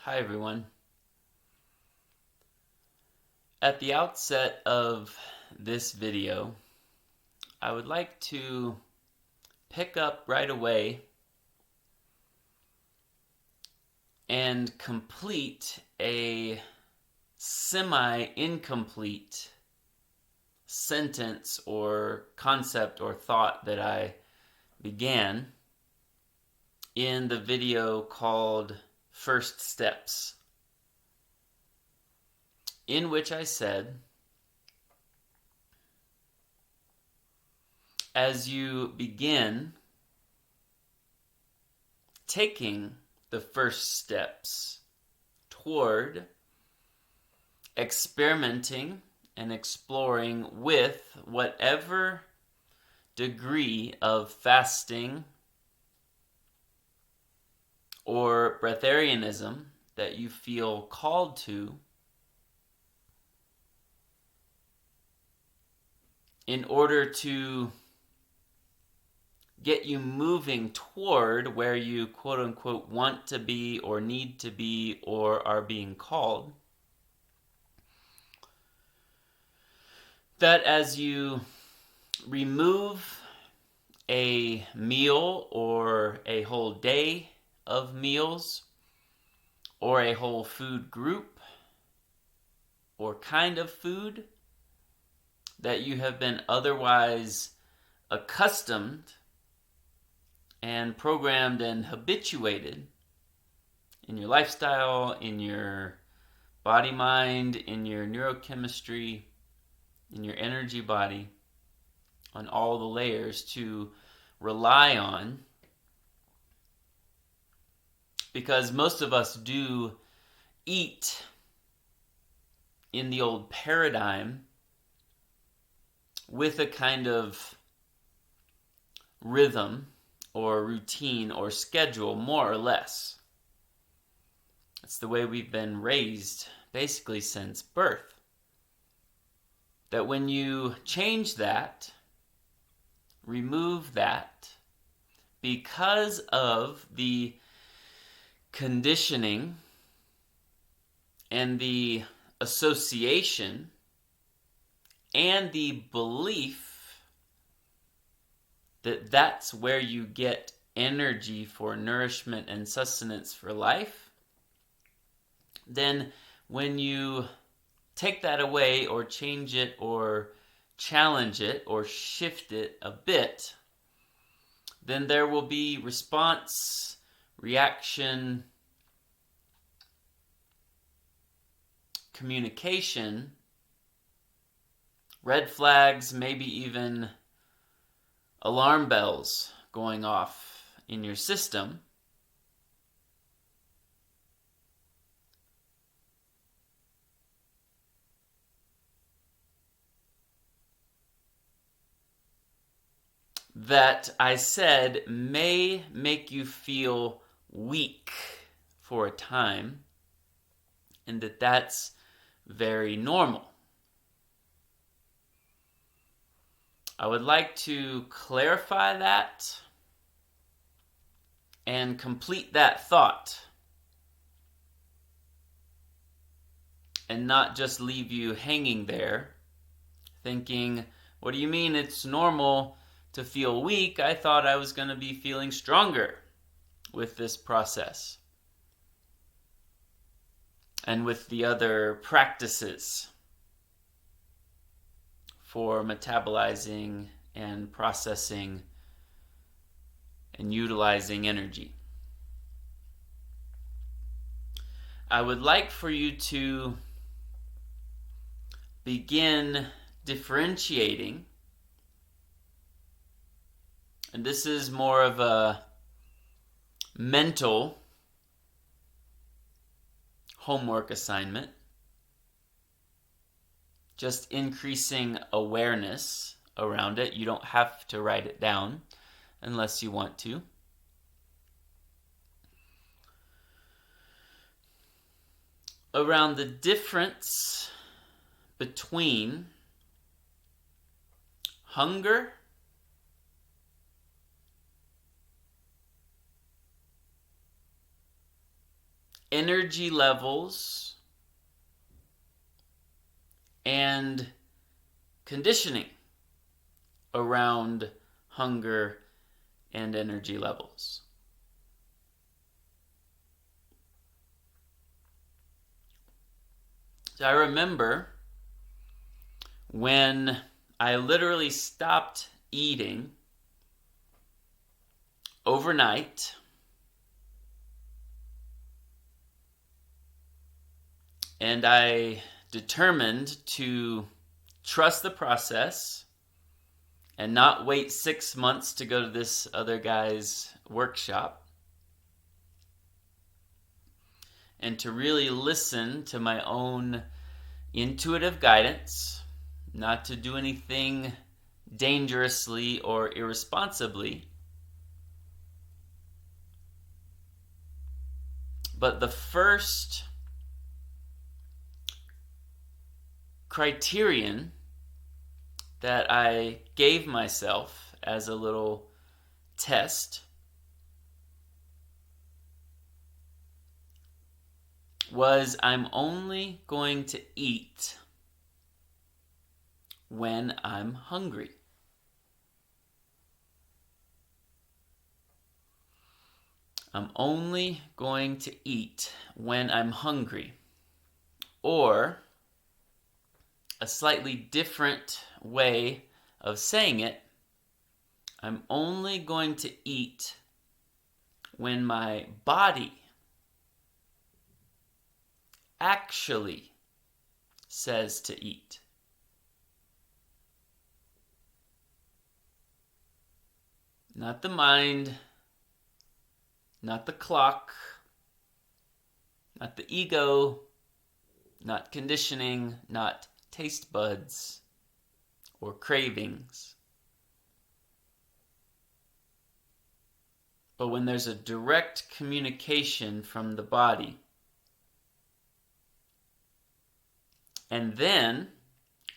Hi everyone. At the outset of this video, I would like to pick up right away and complete a semi-incomplete sentence or concept or thought that I began in the video called First Steps, in which I said, as you begin taking the first steps toward experimenting and exploring with whatever degree of fasting or breatharianism that you feel called to, in order to get you moving toward where you quote unquote want to be or need to be or are being called. That as you remove a meal or a whole day of meals or a whole food group or kind of food that you have been otherwise accustomed and programmed and habituated in your lifestyle, in your body mind, in your neurochemistry, in your energy body, on all the layers to rely on, because most of us do eat in the old paradigm with a kind of rhythm or routine or schedule, more or less. It's the way we've been raised basically since birth. That when you change that, remove that, because of the conditioning and the association and the belief that that's where you get energy for nourishment and sustenance for life, then when you take that away or change it or challenge it or shift it a bit, then there will be response, reaction, communication, red flags, maybe even alarm bells going off in your system that I said may make you feel weak for a time, and that that's very normal. I would like to clarify that and complete that thought, and not just leave you hanging there thinking, what do you mean it's normal to feel weak? I thought I was going to be feeling stronger with this process and with the other practices for metabolizing and processing and utilizing energy. I would like for you to begin differentiating, and this is more of a mental homework assignment, just increasing awareness around it. You don't have to write it down unless you want to. Around the difference between hunger energy levels and conditioning around hunger and energy levels. So I remember when I literally stopped eating overnight, and I determined to trust the process and not wait 6 months to go to this other guy's workshop, and to really listen to my own intuitive guidance, not to do anything dangerously or irresponsibly. But the first criterion that I gave myself as a little test was I'm only going to eat when I'm hungry. I'm only going to eat when I'm hungry. Or a slightly different way of saying it, I'm only going to eat when my body actually says to eat. Not the mind, not the clock, not the ego, not conditioning, not taste buds or cravings. But when there's a direct communication from the body, and then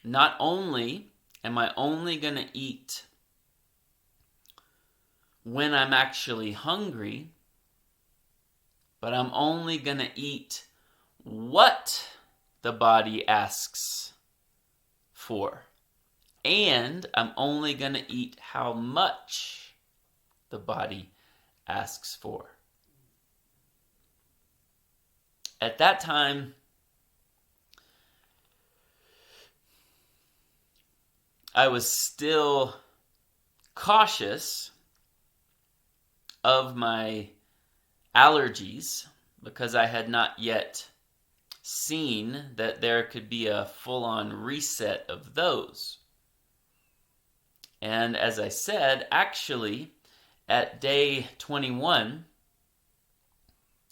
not only am I only going to eat when I'm actually hungry, but I'm only going to eat what the body asks for. And I'm only going to eat how much the body asks for. At that time, I was still cautious of my allergies because I had not yet seen that there could be a full-on reset of those. And as I said, actually, at day 21,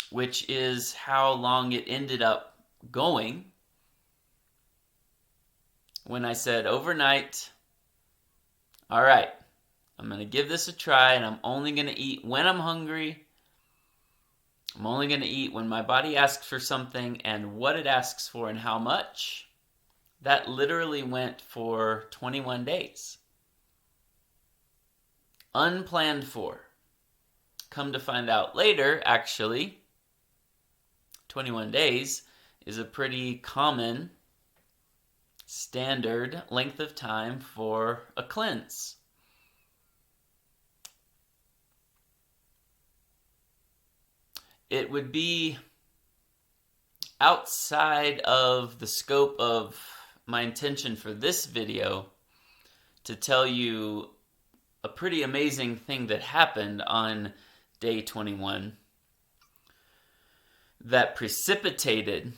which is how long it ended up going, when I said overnight, all right, I'm going to give this a try, and I'm only going to eat when I'm hungry. I'm only going to eat when my body asks for something and what it asks for and how much. That literally went for 21 days. Unplanned for. Come to find out later, actually, 21 days is a pretty common standard length of time for a cleanse. It would be outside of the scope of my intention for this video to tell you a pretty amazing thing that happened on day 21 that precipitated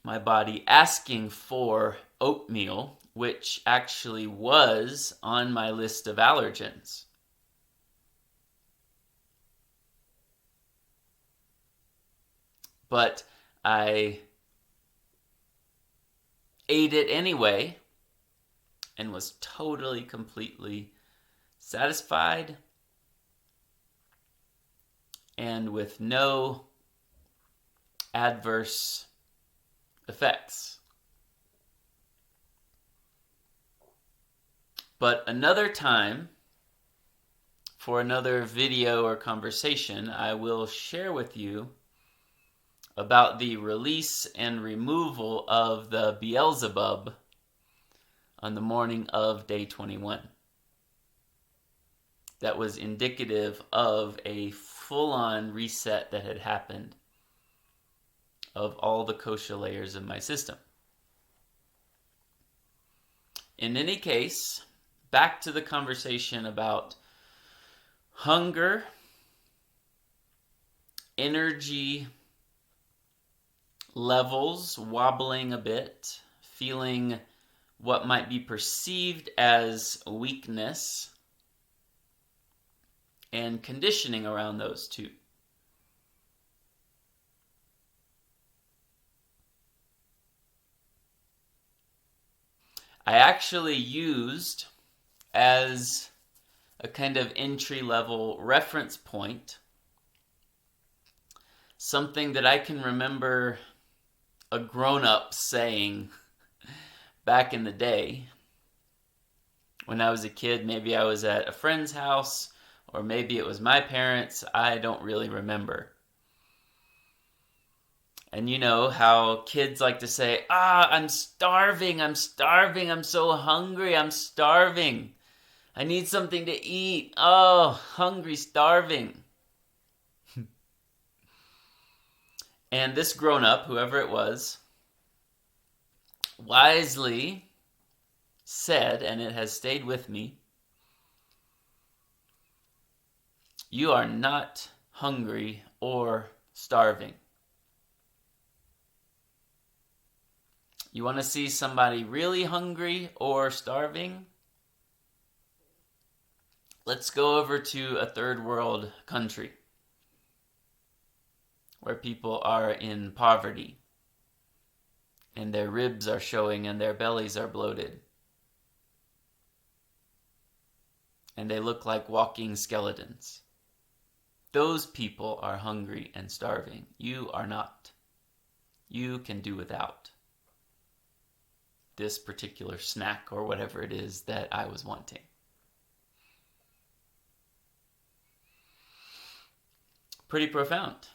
my body asking for oatmeal, which actually was on my list of allergens. But I ate it anyway and was totally, completely satisfied and with no adverse effects. But another time, for another video or conversation, I will share with you about the release and removal of the Beelzebub on the morning of day 21. That was indicative of a full-on reset that had happened of all the kosha layers of my system. In any case, back to the conversation about hunger, energy levels wobbling a bit, feeling what might be perceived as weakness, and conditioning around those two. I actually used as a kind of entry-level reference point something that I can remember a grown-up saying back in the day. When I was a kid, maybe I was at a friend's house, or maybe it was my parents. I don't really remember. And you know how kids like to say, I'm starving, I'm starving, I'm so hungry, I'm starving. I need something to eat. Oh, hungry, starving. And this grown-up, whoever it was, wisely said, and it has stayed with me, you are not hungry or starving. You want to see somebody really hungry or starving? Let's go over to a third world country where people are in poverty and their ribs are showing and their bellies are bloated and they look like walking skeletons. Those people are hungry and starving. You are not. You can do without this particular snack or whatever it is that I was wanting. Pretty profound.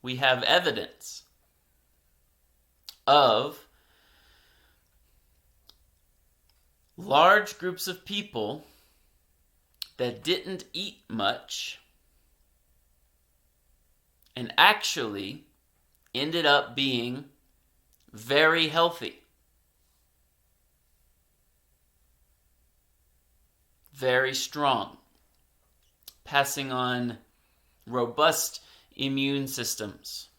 We have evidence of large groups of people that didn't eat much and actually ended up being very healthy, very strong, passing on robust immune systems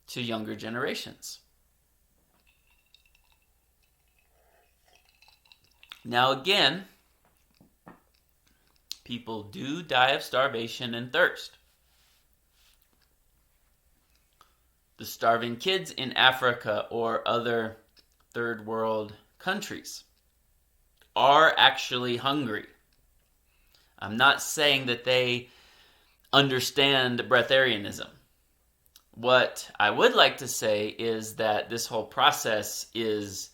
to younger generations. Now again, people do die of starvation and thirst. The starving kids in Africa or other third world countries are actually hungry. I'm not saying that they understand breatharianism. What I would like to say is that this whole process is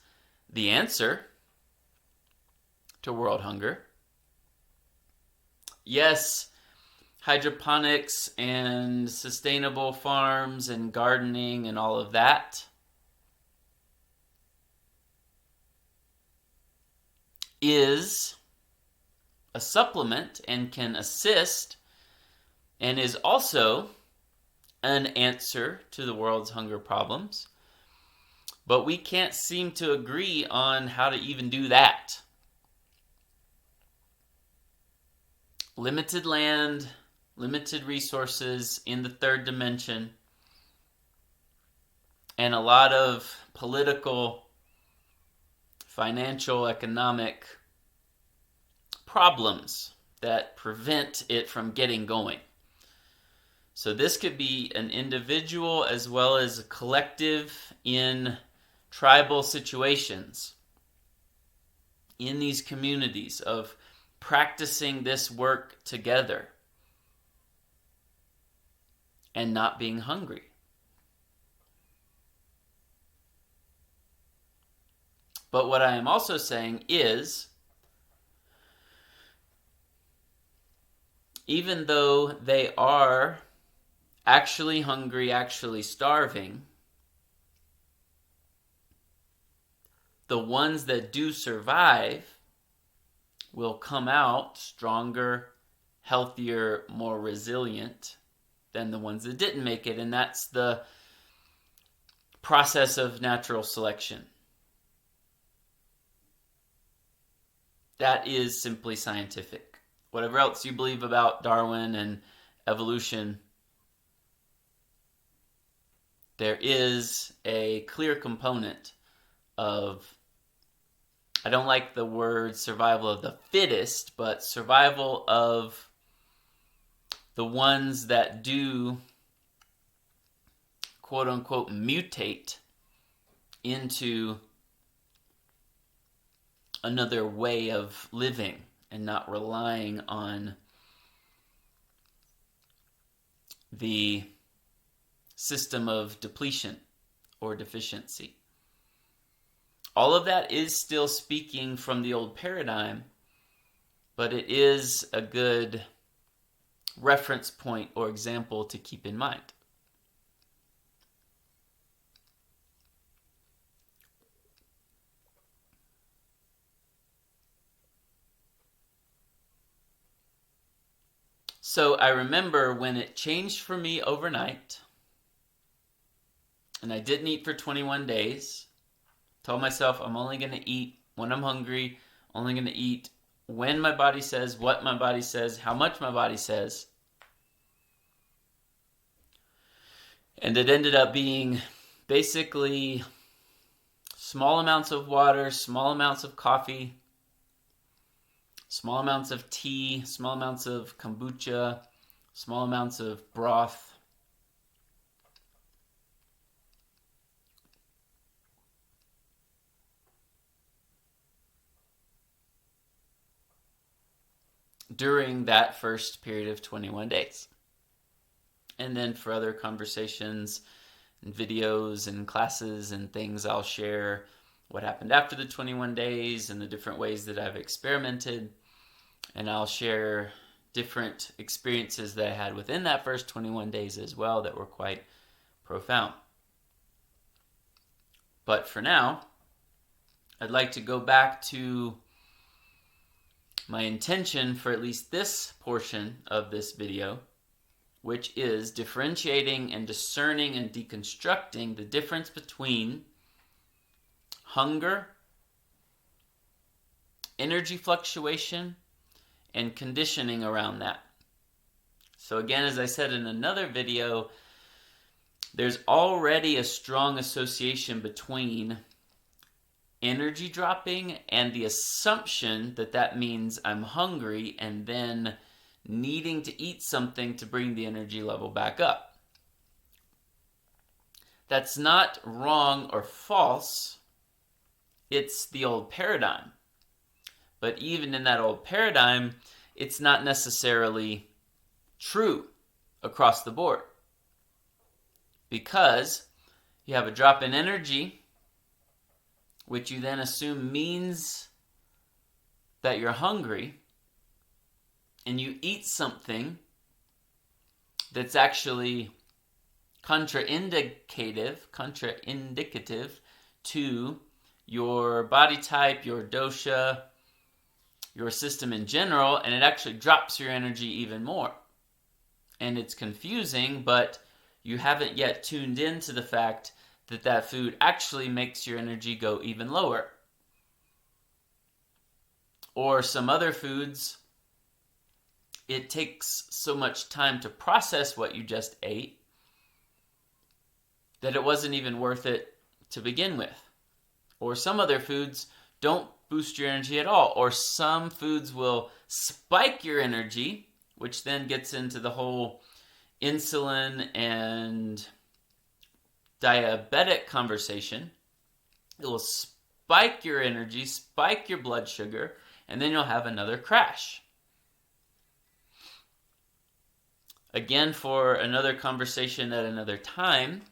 the answer to world hunger. Yes, hydroponics and sustainable farms and gardening and all of that is a supplement and can assist and is also an answer to the world's hunger problems. But we can't seem to agree on how to even do that. Limited land, limited resources in the third dimension, and a lot of political, financial, economic problems that prevent it from getting going. So this could be an individual as well as a collective in tribal situations, in these communities of practicing this work together and not being hungry. But what I am also saying is, even though they are actually hungry, actually starving, the ones that do survive will come out stronger, healthier, more resilient than the ones that didn't make it. And that's the process of natural selection. That is simply scientific. Whatever else you believe about Darwin and evolution, there is a clear component of, I don't like the word survival of the fittest, but survival of the ones that do, quote unquote, mutate into another way of living and not relying on the system of depletion or deficiency. All of that is still speaking from the old paradigm, but it is a good reference point or example to keep in mind. So I remember when it changed for me overnight, and I didn't eat for 21 days. Told myself I'm only going to eat when I'm hungry, only going to eat when my body says, what my body says, how much my body says. And it ended up being basically small amounts of water, small amounts of coffee, small amounts of tea, small amounts of kombucha, small amounts of broth. During that first period of 21 days. And then for other conversations and videos and classes and things, I'll share what happened after the 21 days and the different ways that I've experimented. And I'll share different experiences that I had within that first 21 days as well that were quite profound. But for now, I'd like to go back to my intention for at least this portion of this video, which is differentiating and discerning and deconstructing the difference between hunger, energy fluctuation, and conditioning around that. So again, as I said in another video, there's already a strong association between energy dropping and the assumption that that means I'm hungry and then needing to eat something to bring the energy level back up. That's not wrong or false. It's the old paradigm. But even in that old paradigm, it's not necessarily true across the board. Because you have a drop in energy, which you then assume means that you're hungry, and you eat something that's actually contraindicative to your body type, your dosha, your system in general, and it actually drops your energy even more. And it's confusing, but you haven't yet tuned into the fact that that food actually makes your energy go even lower. Or some other foods, it takes so much time to process what you just ate that it wasn't even worth it to begin with. Or some other foods don't boost your energy at all. Or some foods will spike your energy, which then gets into the whole insulin and diabetic conversation. It will spike your energy, spike your blood sugar, and then you'll have another crash. Again, for another conversation at another time,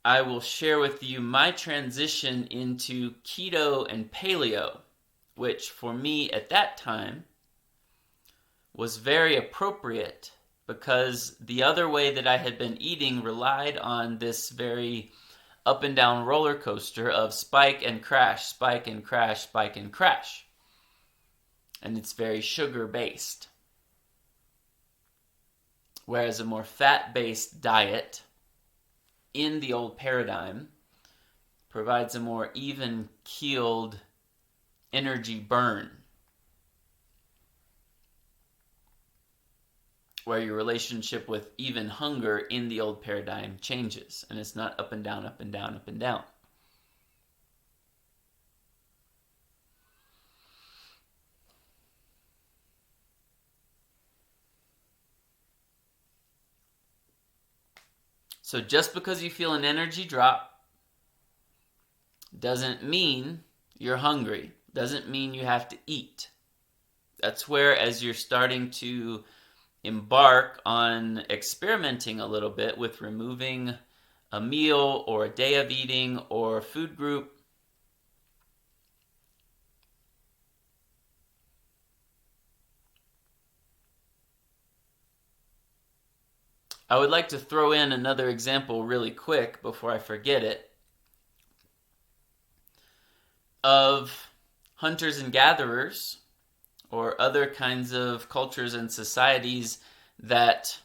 I will share with you my transition into keto and paleo, which for me at that time was very appropriate because the other way that I had been eating relied on this very up and down roller coaster of spike and crash, spike and crash, spike and crash. And it's very sugar based. Whereas a more fat based diet in the old paradigm provides a more even keeled energy burn, where your relationship with even hunger in the old paradigm changes, and it's not up and down, up and down, up and down. So just because you feel an energy drop doesn't mean you're hungry, doesn't mean you have to eat. That's where, as you're starting to embark on experimenting a little bit with removing a meal or a day of eating or a food group, I would like to throw in another example really quick before I forget it, of hunters and gatherers or other kinds of cultures and societies that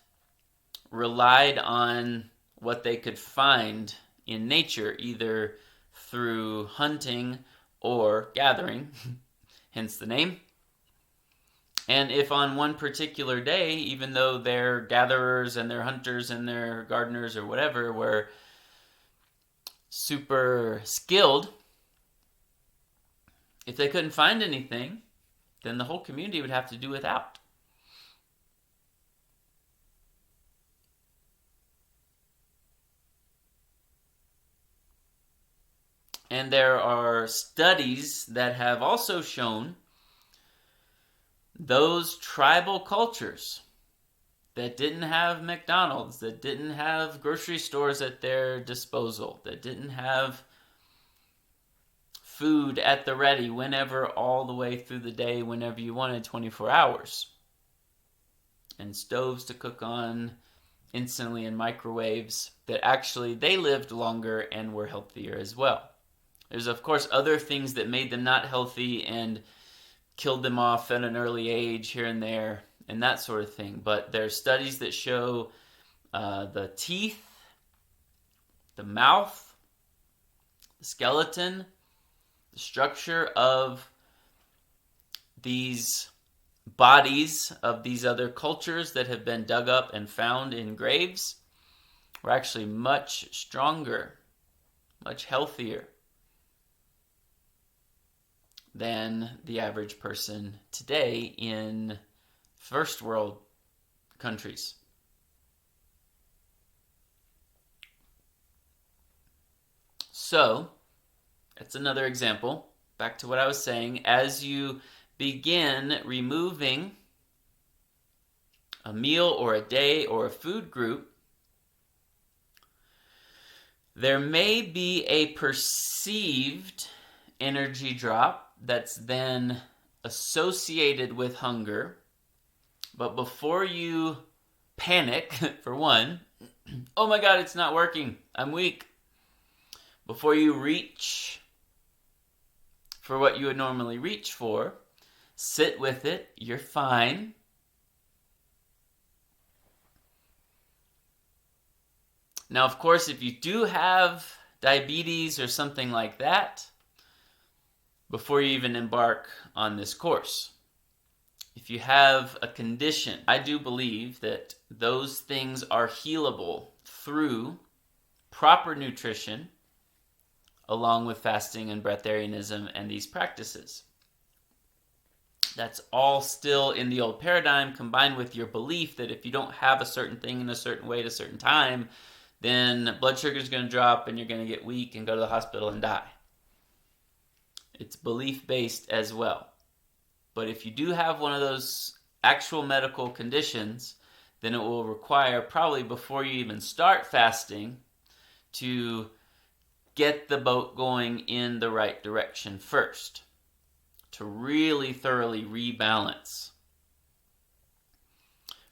relied on what they could find in nature, either through hunting or gathering, hence the name. And if on one particular day, even though their gatherers and their hunters and their gardeners or whatever were super skilled, if they couldn't find anything, then the whole community would have to do without. And there are studies that have also shown those tribal cultures that didn't have McDonald's, that didn't have grocery stores at their disposal, that didn't have food at the ready whenever, all the way through the day, whenever you wanted, 24 hours. And stoves to cook on instantly and microwaves, that actually they lived longer and were healthier as well. There's of course other things that made them not healthy and killed them off at an early age here and there and that sort of thing. But there's studies that show the teeth, the mouth, the skeleton, the structure of these bodies of these other cultures that have been dug up and found in graves were actually much stronger, much healthier than the average person today in first world countries. So, that's another example. Back to what I was saying. As you begin removing a meal or a day or a food group, there may be a perceived energy drop that's then associated with hunger. But before you panic, for one, oh my God, it's not working, I'm weak. Before you reach for what you would normally reach for, sit with it, you're fine. Now, of course, if you do have diabetes or something like that, before you even embark on this course, if you have a condition, I do believe that those things are healable through proper nutrition, along with fasting and breatharianism and these practices. That's all still in the old paradigm, combined with your belief that if you don't have a certain thing in a certain way at a certain time, then blood sugar is going to drop and you're going to get weak and go to the hospital and die. It's belief-based as well. But if you do have one of those actual medical conditions, then it will require, probably before you even start fasting, to get the boat going in the right direction first, to really thoroughly rebalance.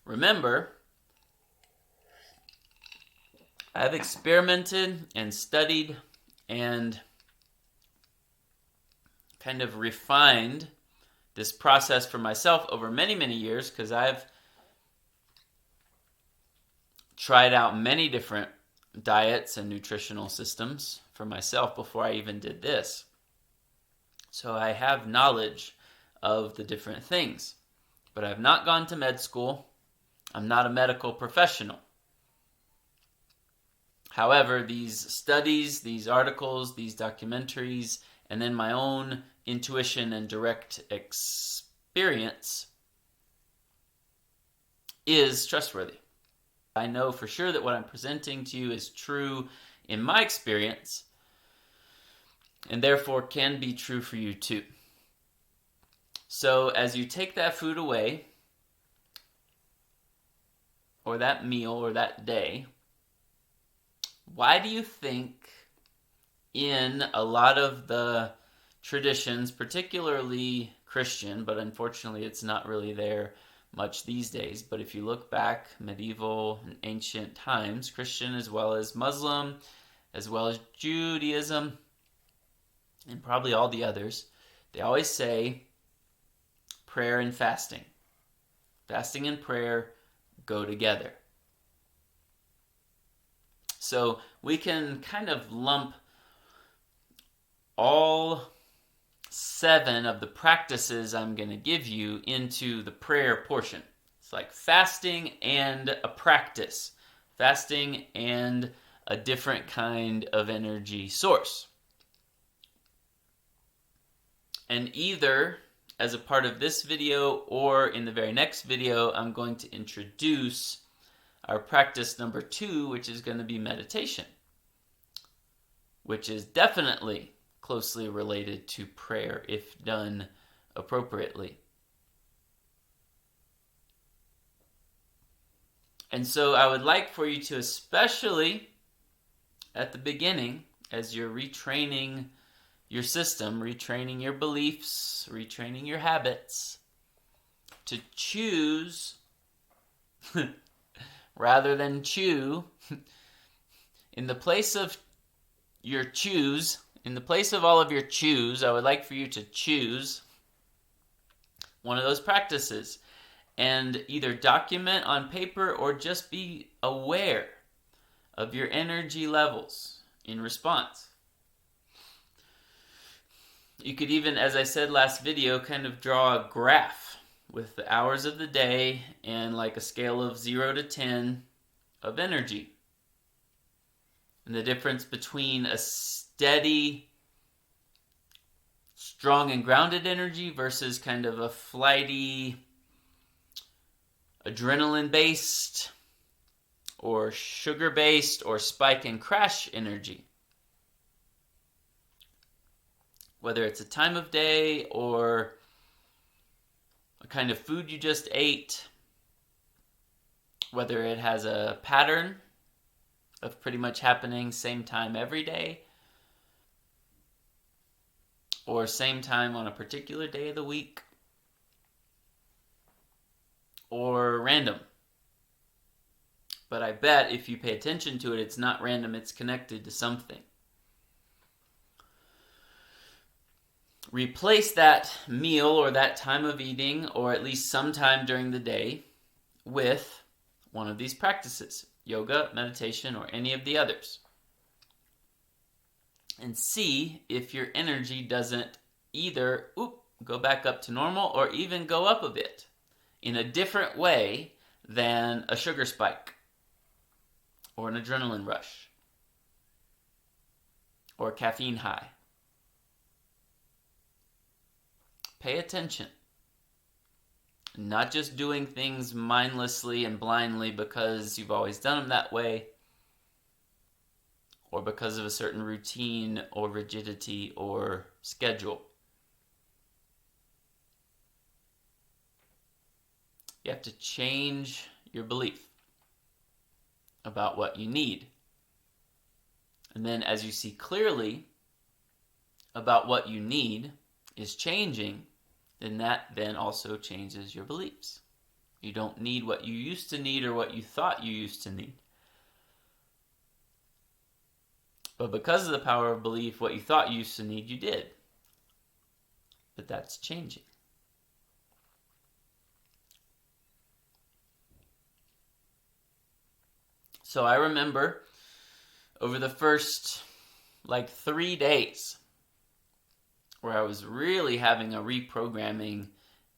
Remember, I've experimented and studied and kind of refined this process for myself over many, many years, because I've tried out many different diets and nutritional systems for myself before I even did this. So I have knowledge of the different things, but I've not gone to med school. I'm not a medical professional. However, these studies, these articles, these documentaries, and then my own intuition and direct experience is trustworthy. I know for sure that what I'm presenting to you is true in my experience, and therefore can be true for you too. So as you take that food away, or that meal, or that day, why do you think in a lot of the traditions, particularly Christian, but unfortunately it's not really there much these days, but if you look back medieval and ancient times, Christian as well as Muslim, as well as Judaism, and probably all the others, they always say prayer and fasting. Fasting and prayer go together. So we can kind of lump all 7 of the practices I'm going to give you into the prayer portion. It's like fasting and a practice. Fasting and a different kind of energy source. And either as a part of this video or in the very next video, I'm going to introduce our practice number 2, which is going to be meditation, which is definitely closely related to prayer if done appropriately. And so I would like for you to, especially at the beginning, as you're retraining your system, retraining your beliefs, retraining your habits, to choose rather than chew. In the place of your choose, in the place of all of your choose, I would like for you to choose one of those practices and either document on paper or just be aware of your energy levels in response. You could even, as I said last video, kind of draw a graph with the hours of the day and like a scale of 0 to 10 of energy. And the difference between a steady, strong and grounded energy versus kind of a flighty, adrenaline-based, or sugar-based, or spike and crash energy. Whether it's a time of day or a kind of food you just ate, whether it has a pattern of pretty much happening same time every day, or same time on a particular day of the week, or random. But I bet if you pay attention to it, it's not random, it's connected to something. Replace that meal or that time of eating, or at least sometime during the day, with one of these practices, yoga, meditation, or any of the others. And see if your energy doesn't either go back up to normal or even go up a bit in a different way than a sugar spike or an adrenaline rush or a caffeine high. Pay attention. Not just doing things mindlessly and blindly because you've always done them that way, or because of a certain routine or rigidity or schedule. You have to change your belief about what you need. And then as you see clearly about what you need is changing, then that then also changes your beliefs. You don't need what you used to need or what you thought you used to need. But because of the power of belief, what you thought you used to need, you did. But that's changing. So I remember over the first 3 days where I was really having a reprogramming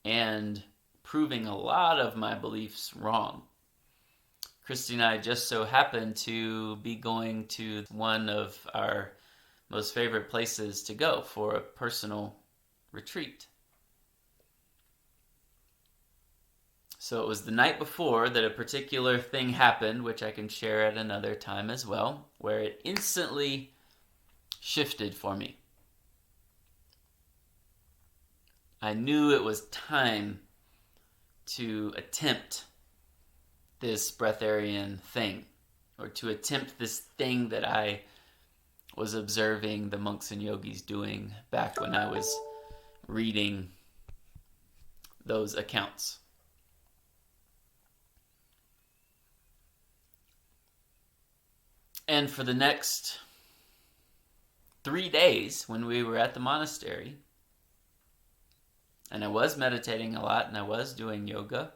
and proving a lot of my beliefs wrong. Christy and I just so happened to be going to one of our most favorite places to go for a personal retreat. So it was the night before that a particular thing happened, which I can share at another time as well, where it instantly shifted for me. I knew it was time to attempt this Breatharian thing, or to attempt this thing that I was observing the monks and yogis doing back when I was reading those accounts. And for the next 3 days when we were at the monastery, and I was meditating a lot and I was doing yoga,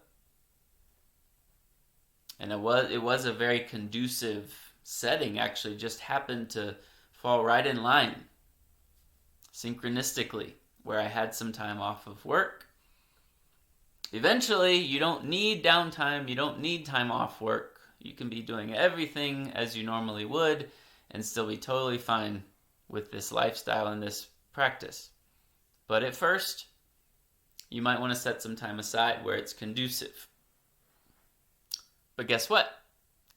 and it was a very conducive setting, actually just happened to fall right in line synchronistically, where I had some time off of work. Eventually, you don't need downtime, you don't need time off work. You can be doing everything as you normally would and still be totally fine with this lifestyle and this practice. But at first, you might want to set some time aside where it's conducive. But guess what?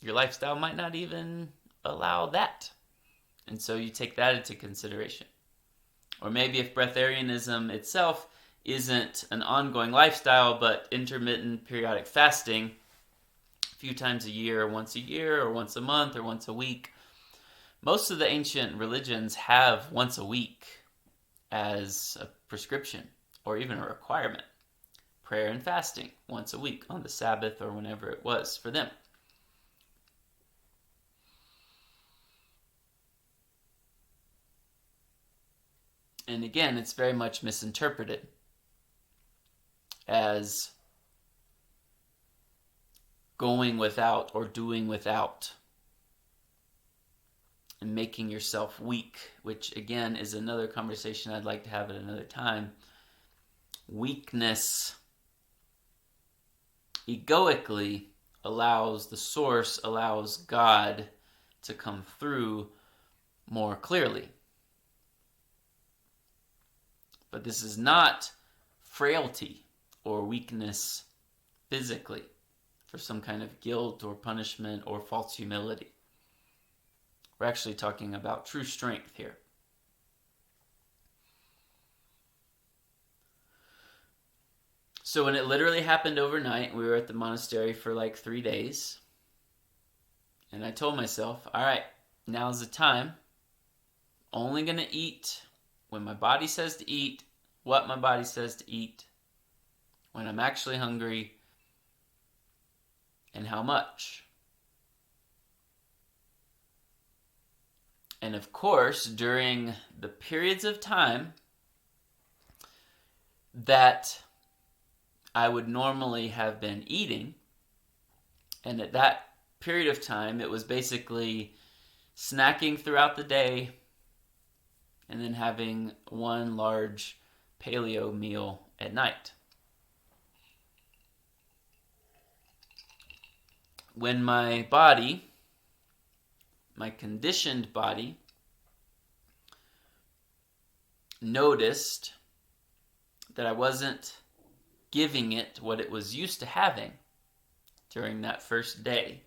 Your lifestyle might not even allow that. And so you take that into consideration. Or maybe if breatharianism itself isn't an ongoing lifestyle, but intermittent periodic fasting, a few times a year, or once a month, or once a week. Most of the ancient religions have once a week as a prescription, or even a requirement. Prayer and fasting once a week on the Sabbath or whenever it was for them. And again, it's very much misinterpreted as going without or doing without and making yourself weak, which again is another conversation I'd like to have at another time. Weakness egoically allows the source, allows God to come through more clearly. But this is not frailty or weakness physically for some kind of guilt or punishment or false humility. We're actually talking about true strength here. So when it literally happened overnight, we were at the monastery for 3 days. And I told myself, all right, now's the time. Only going to eat when my body says to eat, what my body says to eat, when I'm actually hungry, and how much. And of course, during the periods of time that I would normally have been eating, and at that period of time, it was basically snacking throughout the day and then having one large paleo meal at night. When my body, my conditioned body, noticed that I wasn't giving it what it was used to having during that first day,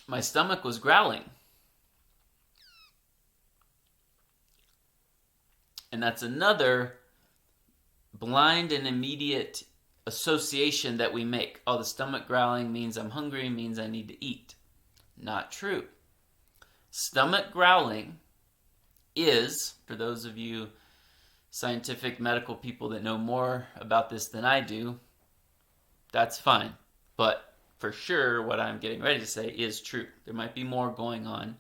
my stomach was growling. And that's another blind and immediate association that we make. Oh, the stomach growling means I'm hungry, means I need to eat. not true. Stomach growling is, for those of you scientific medical people that know more about this than I do, that's fine. But for sure, what I'm getting ready to say is true. There might be more going on.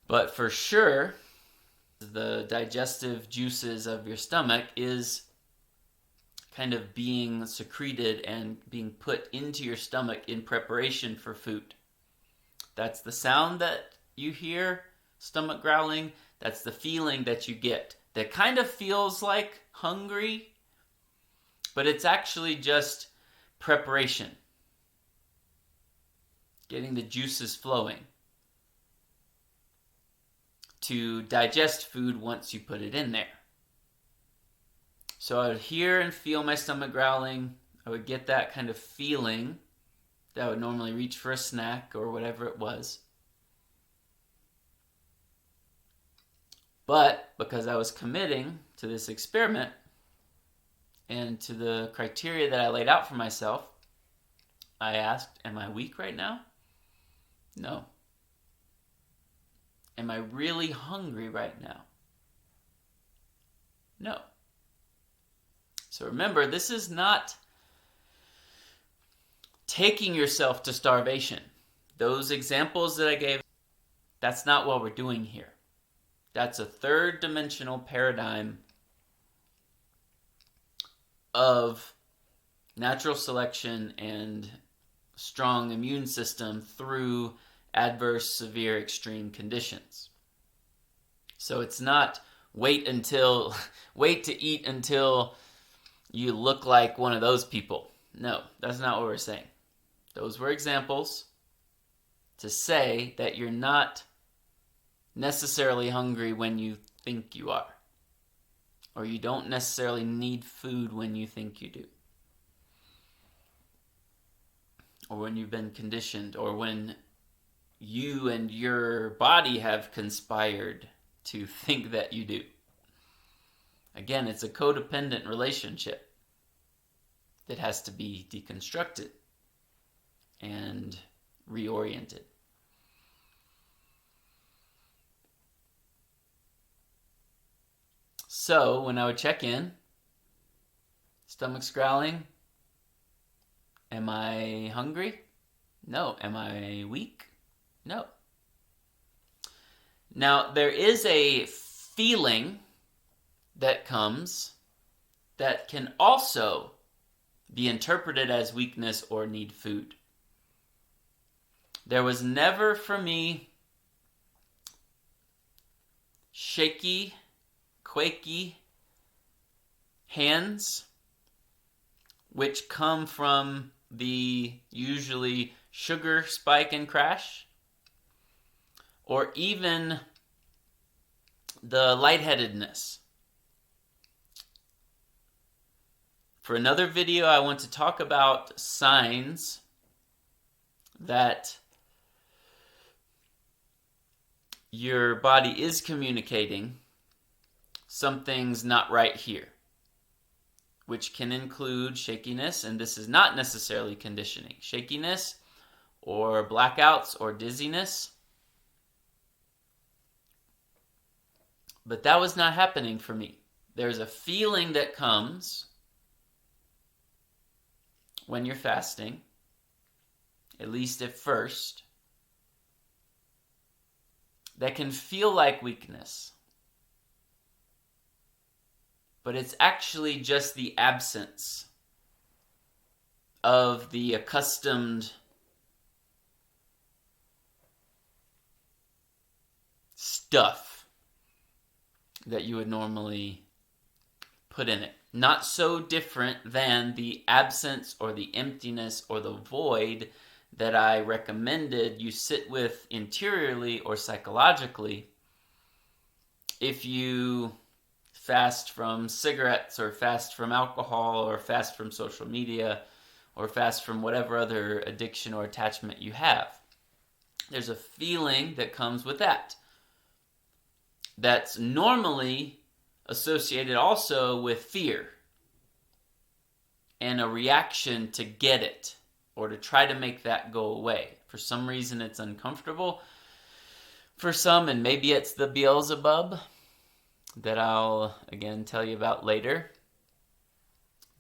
But for sure, the digestive juices of your stomach is kind of being secreted and being put into your stomach in preparation for food. That's the sound that you hear, stomach growling. That's the feeling that you get. That kind of feels like hungry, but it's actually just preparation. Getting the juices flowing to digest food once you put it in there. So I would hear and feel my stomach growling. I would get that kind of feeling that I would normally reach for a snack or whatever it was. But because I was committing to this experiment and to the criteria that I laid out for myself, I asked, am I weak right now? No. Am I really hungry right now? No. So remember, this is not taking yourself to starvation. Those examples that I gave, that's not what we're doing here. That's a third dimensional paradigm of natural selection and strong immune system through adverse, severe, extreme conditions. So it's not wait to eat until you look like one of those people. No, that's not what we're saying. Those were examples to say that you're not necessarily hungry when you think you are. Or you don't necessarily need food when you think you do. Or when you've been conditioned, or when you and your body have conspired to think that you do. Again, it's a codependent relationship that has to be deconstructed and reoriented. So when I would check in, stomach's growling, am I hungry? No. Am I weak? No. Now, there is a feeling that comes that can also be interpreted as weakness or need food. There was never for me shaky, quaky hands, which come from the usually sugar spike and crash, or even the lightheadedness. For another video, I want to talk about signs that your body is communicating something's not right here, which can include shakiness, and this is not necessarily conditioning. Shakiness or blackouts or dizziness. But that was not happening for me. There's a feeling that comes when you're fasting, at least at first, that can feel like weakness. But it's actually just the absence of the accustomed stuff that you would normally put in it. Not so different than the absence or the emptiness or the void that I recommended you sit with interiorly or psychologically if you fast from cigarettes or fast from alcohol or fast from social media or fast from whatever other addiction or attachment you have. There's a feeling that comes with that. That's normally associated also with fear and a reaction to get it or to try to make that go away. For some reason it's uncomfortable. For some, and maybe it's the Beelzebub that I'll again tell you about later,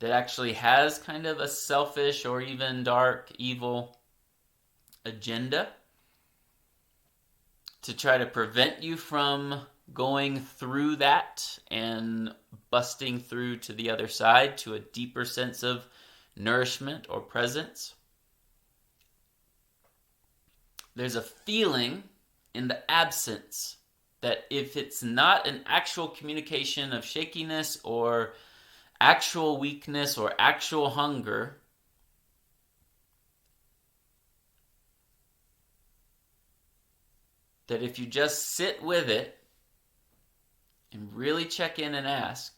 that actually has kind of a selfish or even dark, evil agenda to try to prevent you from going through that and busting through to the other side to a deeper sense of nourishment or presence. There's a feeling in the absence that if it's not an actual communication of shakiness or actual weakness or actual hunger, that if you just sit with it and really check in and ask,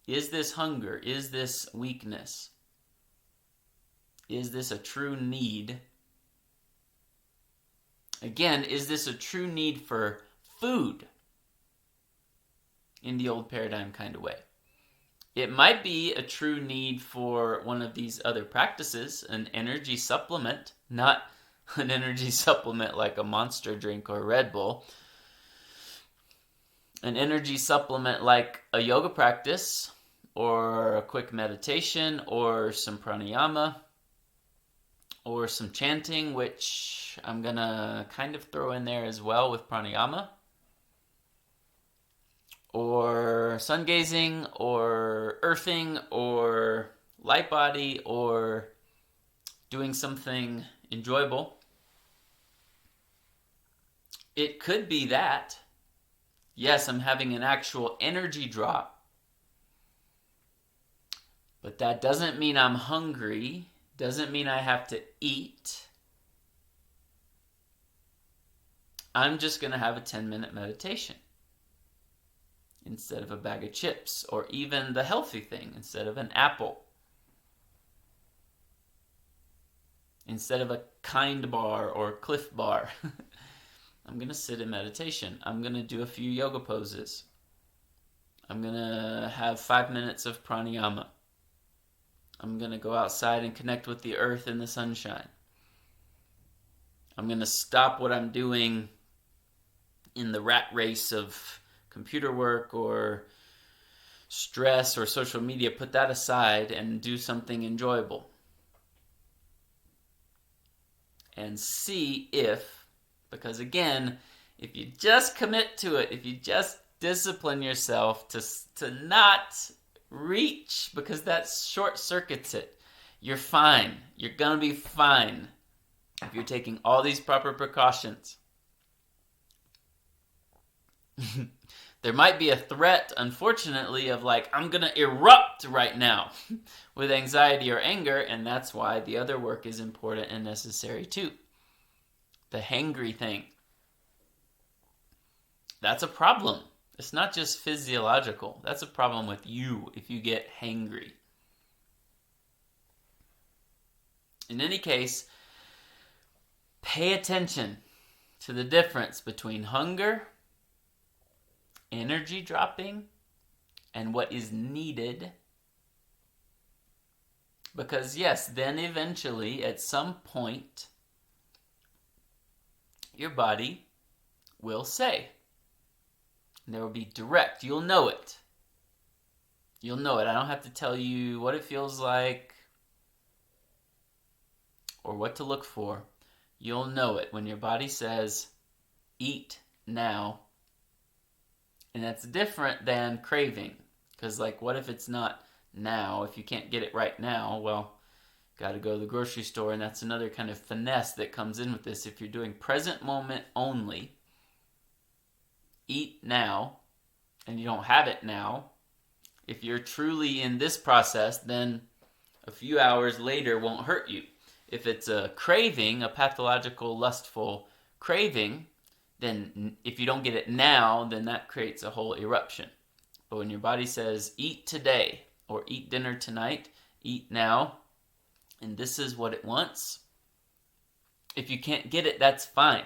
is this hunger? Is this weakness? Is this a true need? Again, is this a true need for food in the old paradigm kind of way? It might be a true need for one of these other practices, an energy supplement, not an energy supplement like a Monster drink or a Red Bull. An energy supplement like a yoga practice or a quick meditation or some pranayama or some chanting, which I'm going to kind of throw in there as well with pranayama, or sun gazing, or earthing, or light body, or doing something enjoyable. It could be that, yes, I'm having an actual energy drop, but that doesn't mean I'm hungry, doesn't mean I have to eat. I'm just going to have a 10-minute meditation instead of a bag of chips, or even the healthy thing, instead of an apple, instead of a Kind bar or Cliff bar. I'm going to sit in meditation. I'm going to do a few yoga poses. I'm going to have 5 minutes of pranayama. I'm going to go outside and connect with the earth and the sunshine. I'm going to stop what I'm doing in the rat race of computer work or stress or social media, put that aside and do something enjoyable. And see if, because again, if you just commit to it, if you just discipline yourself to not reach, because that short circuits it, you're fine. You're going to be fine if you're taking all these proper precautions. There might be a threat, unfortunately, of like, I'm going to erupt right now with anxiety or anger, and that's why the other work is important and necessary too. The hangry thing. That's a problem. It's not just physiological. That's a problem with you if you get hangry. In any case, pay attention to the difference between hunger, energy dropping, and what is needed. Because yes, then eventually, at some point, your body will say. And there will be direct. You'll know it. You'll know it. I don't have to tell you what it feels like or what to look for. You'll know it when your body says, eat now. And that's different than craving. Because like, what if it's not now? If you can't get it right now, well, got to go to the grocery store. And that's another kind of finesse that comes in with this. If you're doing present moment only, eat now, and you don't have it now, if you're truly in this process, then a few hours later won't hurt you. If it's a craving, a pathological, lustful craving, then if you don't get it now, then that creates a whole eruption. But when your body says, eat today, or eat dinner tonight, eat now, and this is what it wants, if you can't get it, that's fine.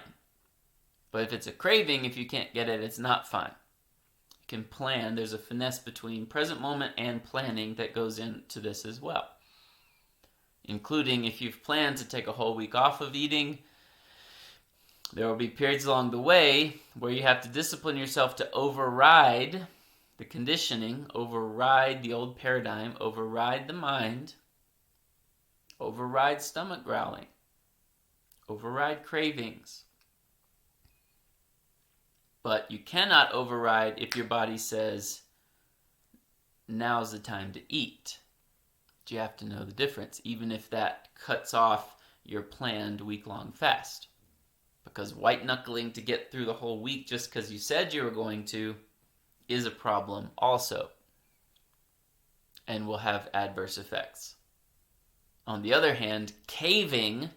But if it's a craving, if you can't get it, it's not fine. You can plan. There's a finesse between present moment and planning that goes into this as well. including if you've planned to take a whole week off of eating. There will be periods along the way where you have to discipline yourself to override the conditioning, override the old paradigm, override the mind, override stomach growling, override cravings. But you cannot override if your body says, now's the time to eat. But you have to know the difference, even if that cuts off your planned week-long fast. Because white-knuckling to get through the whole week just because you said you were going to is a problem also, and will have adverse effects. On the other hand, caving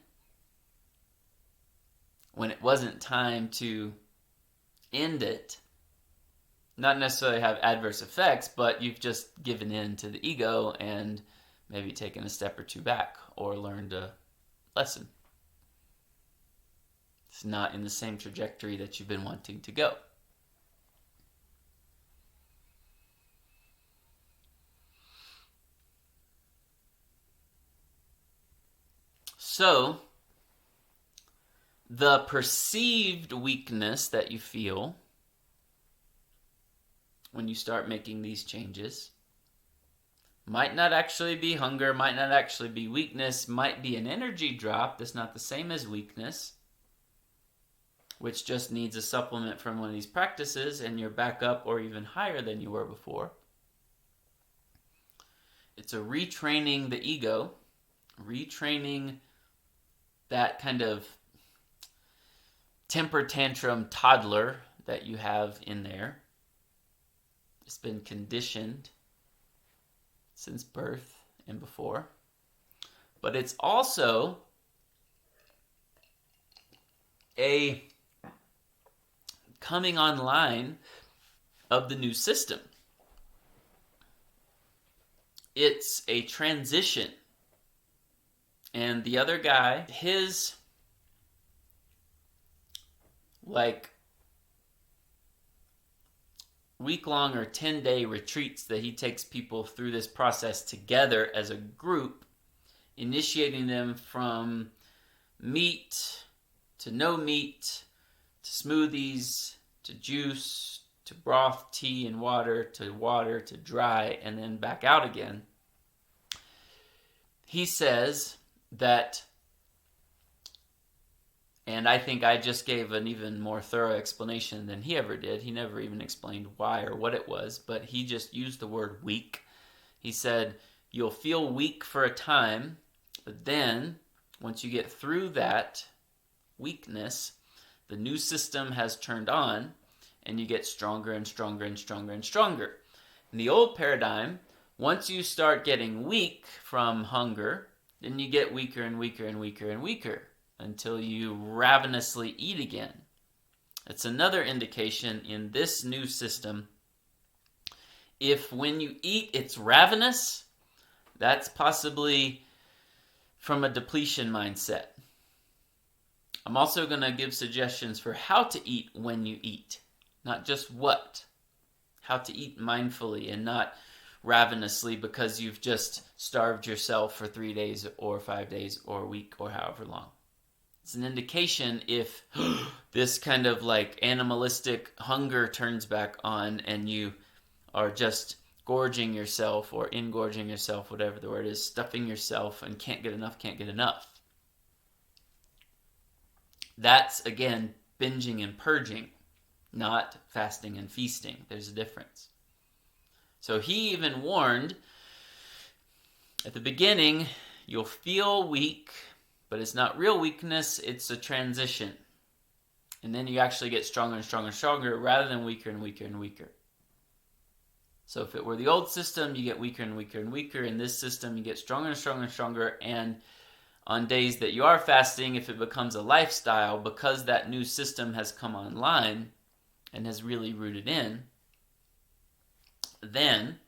when it wasn't time to end it, not necessarily have adverse effects, but you've just given in to the ego and maybe taken a step or two back or learned a lesson. It's not in the same trajectory that you've been wanting to go. So, the perceived weakness that you feel when you start making these changes might not actually be hunger, might not actually be weakness, might be an energy drop that's not the same as weakness, which just needs a supplement from one of these practices and you're back up or even higher than you were before. It's a retraining the ego, retraining that kind of temper tantrum toddler that you have in there. It's been conditioned since birth and before. But it's also a coming online of the new system. It's a transition. And the other guy, his week-long or 10-day retreats that he takes people through this process together as a group, initiating them from meat to no meat, to smoothies, to juice, to broth, tea, and water, to dry, and then back out again. He says that, and I think I just gave an even more thorough explanation than he ever did. He never even explained why or what it was, but he just used the word weak. He said, you'll feel weak for a time, but then once you get through that weakness, the new system has turned on, and you get stronger and stronger and stronger and stronger. In the old paradigm, once you start getting weak from hunger, then you get weaker and weaker and weaker and weaker until you ravenously eat again. It's another indication in this new system. If when you eat it's ravenous, that's possibly from a depletion mindset. I'm also going to give suggestions for how to eat when you eat, not just what. How to eat mindfully and not ravenously because you've just starved yourself for 3 days or 5 days or a week or however long. It's an indication if this kind of like animalistic hunger turns back on and you are just gorging yourself or engorging yourself, whatever the word is, stuffing yourself and can't get enough. That's, again, binging and purging, not fasting and feasting. There's a difference. So he even warned, at the beginning, you'll feel weak, but it's not real weakness, it's a transition. And then you actually get stronger and stronger and stronger rather than weaker and weaker and weaker. So if it were the old system, you get weaker and weaker and weaker. In this system, you get stronger and stronger and stronger. And on days that you are fasting, if it becomes a lifestyle, because that new system has come online and has really rooted in, then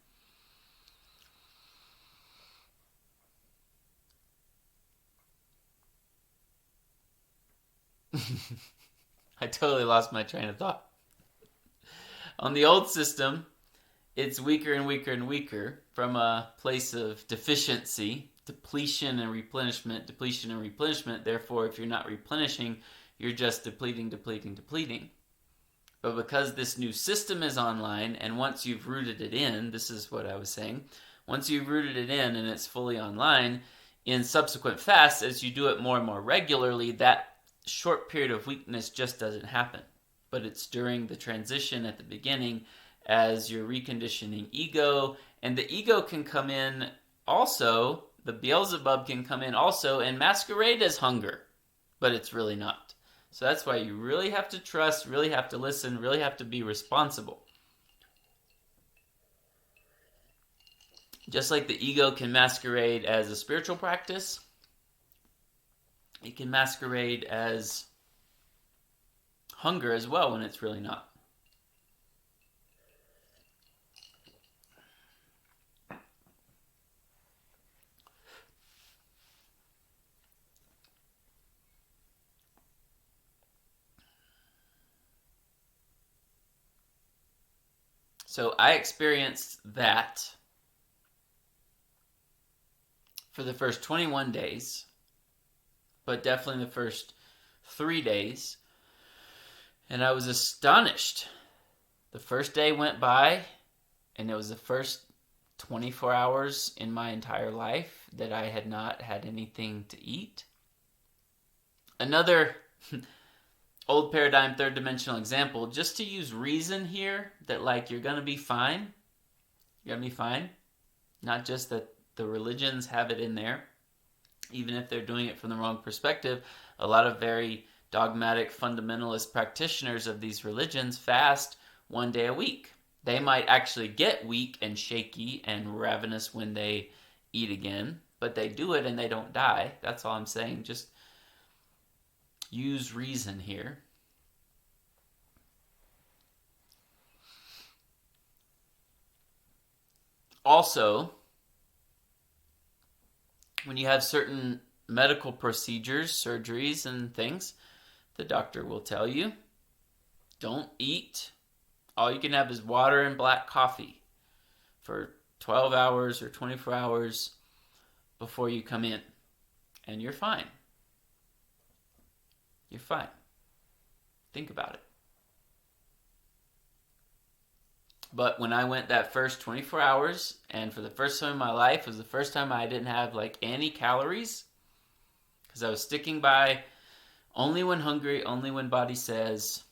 I totally lost my train of thought. On the old system, it's weaker and weaker and weaker from a place of deficiency depletion and replenishment, depletion and replenishment. Therefore, if you're not replenishing, you're just depleting, depleting, depleting. But because this new system is online, and once you've rooted it in, this is what I was saying, once you've rooted it in and it's fully online, in subsequent fasts, as you do it more and more regularly, that short period of weakness just doesn't happen. But it's during the transition at the beginning as you're reconditioning ego, and the ego can come in also, the Beelzebub can come in also and masquerade as hunger, but it's really not. So that's why you really have to trust, really have to listen, really have to be responsible. Just like the ego can masquerade as a spiritual practice, it can masquerade as hunger as well when it's really not. So I experienced that for the first 21 days, but definitely the first 3 days. And I was astonished. The first day went by, and it was the first 24 hours in my entire life that I had not had anything to eat. Another old paradigm, third dimensional example, just to use reason here, that like you're going to be fine. You're going to be fine. Not just that the religions have it in there, even if they're doing it from the wrong perspective. A lot of very dogmatic fundamentalist practitioners of these religions fast 1 day a week. They might actually get weak and shaky and ravenous when they eat again, but they do it and they don't die. That's all I'm saying. Just use reason here. Also, when you have certain medical procedures, surgeries, and things, the doctor will tell you, don't eat. All you can have is water and black coffee for 12 hours or 24 hours before you come in. And you're fine. You're fine. Think about it. But when I went that first 24 hours, and for the first time in my life, it was the first time I didn't have like any calories, because I was sticking by only when hungry, only when body says.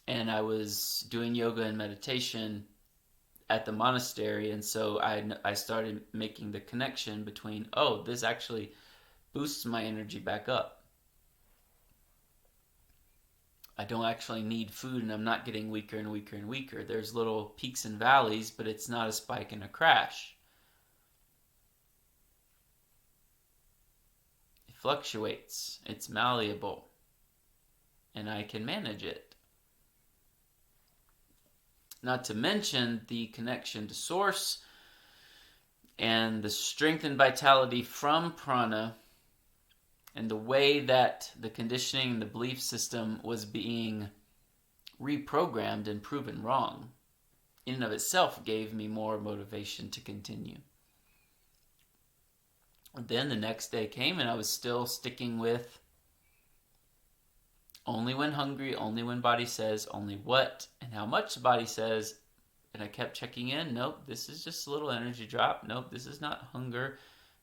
And I was doing yoga and meditation at the monastery, and so I started making the connection between, oh, this actually boosts my energy back up. I don't actually need food, and I'm not getting weaker and weaker and weaker. There's little peaks and valleys, but it's not a spike and a crash. It fluctuates. It's malleable. And I can manage it. Not to mention the connection to source and the strength and vitality from prana, and the way that the conditioning, the belief system was being reprogrammed and proven wrong, in and of itself gave me more motivation to continue. Then the next day came and I was still sticking with only when hungry, only when body says, only what and how much the body says. And I kept checking in. Nope, this is just a little energy drop. Nope, this is not hunger.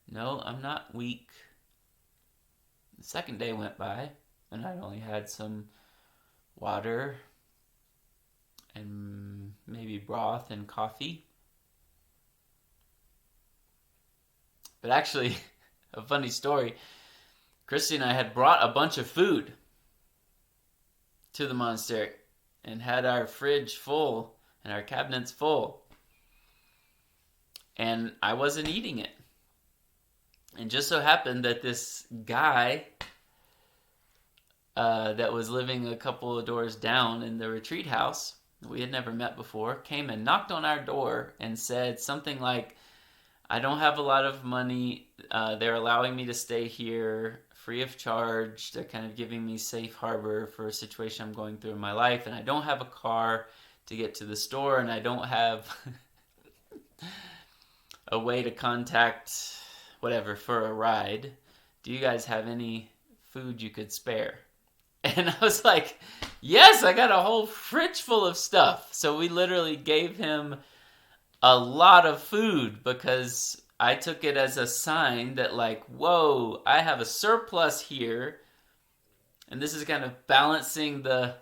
No, I'm not weak. The second day went by, and I only had some water and maybe broth and coffee. But actually, a funny story, Christy and I had brought a bunch of food to the monastery and had our fridge full and our cabinets full. And I wasn't eating it. And just so happened that this guy that was living a couple of doors down in the retreat house, we had never met before, came and knocked on our door and said something like, I don't have a lot of money. They're allowing me to stay here free of charge. They're kind of giving me safe harbor for a situation I'm going through in my life. And I don't have a car to get to the store. And I don't have a way to contact whatever for a ride. Do you guys have any food you could spare? And I was like, yes, I got a whole fridge full of stuff. So we literally gave him a lot of food because I took it as a sign that, like, whoa, I have a surplus here. And this is kind of balancing the,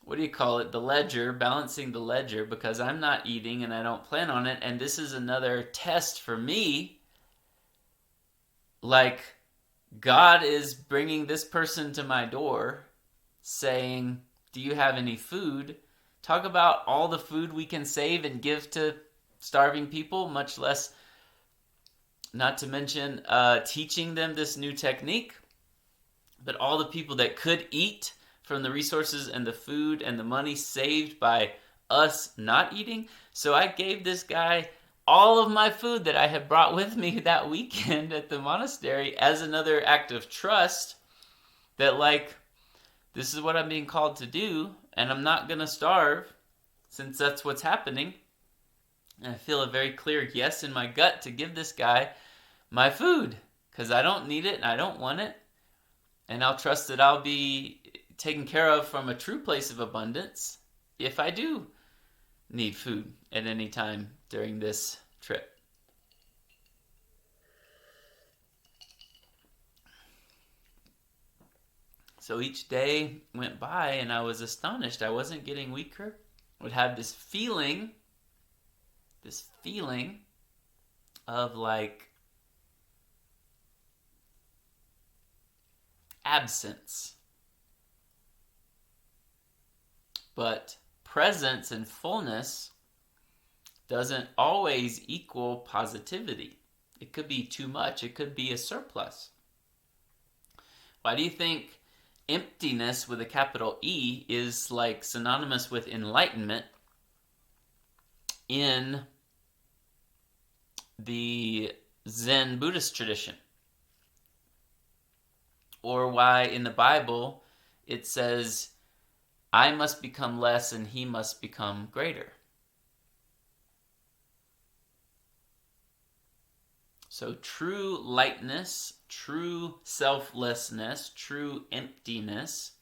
what do you call it? The ledger, balancing the ledger, because I'm not eating and I don't plan on it. And this is another test for me. Like, God is bringing this person to my door saying, do you have any food? Talk about all the food we can save and give to starving people, much less, not to mention, teaching them this new technique. But all the people that could eat from the resources and the food and the money saved by us not eating. So I gave this guy all of my food that I had brought with me that weekend at the monastery as another act of trust that, like, this is what I'm being called to do, and I'm not going to starve since that's what's happening. And I feel a very clear yes in my gut to give this guy my food because I don't need it and I don't want it. And I'll trust that I'll be taken care of from a true place of abundance if I do need food at any time during this trip. So each day went by and I was astonished. I wasn't getting weaker. I would have this feeling of, like, absence. But presence and fullness doesn't always equal positivity. It could be too much. It could be a surplus. Why do you think emptiness with a capital E is, like, synonymous with enlightenment in the Zen Buddhist tradition? Or why in the Bible it says, I must become less and he must become greater? So true lightness, true selflessness, true emptiness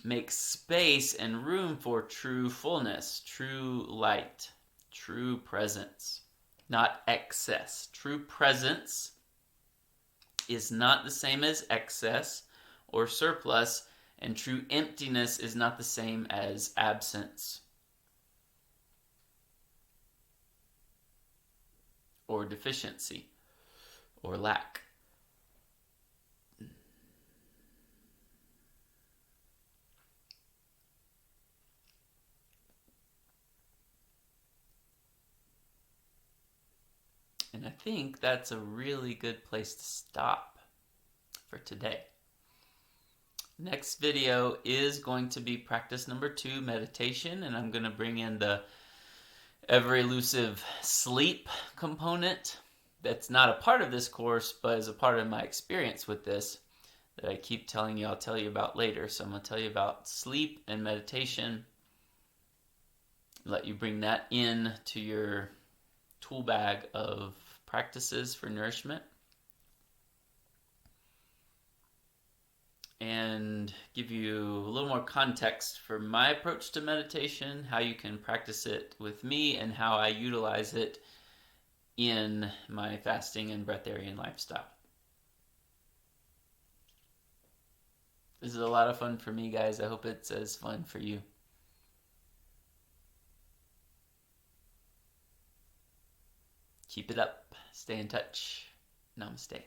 makes space and room for true fullness, true light, true presence, not excess. True presence is not the same as excess or surplus, and true emptiness is not the same as absence or deficiency or lack. And I think that's a really good place to stop for today. Next video is going to be practice number 2, meditation, and I'm going to bring in the ever elusive sleep component that's not a part of this course, but is a part of my experience with this that I keep telling you I'll tell you about later. So I'm going to tell you about sleep and meditation, let you bring that in to your tool bag of practices for nourishment, and give you a little more context for my approach to meditation, how you can practice it with me, and how I utilize it in my fasting and breatharian lifestyle. This is a lot of fun for me, guys. I hope it's as fun for you. Keep it up. Stay in touch. Namaste.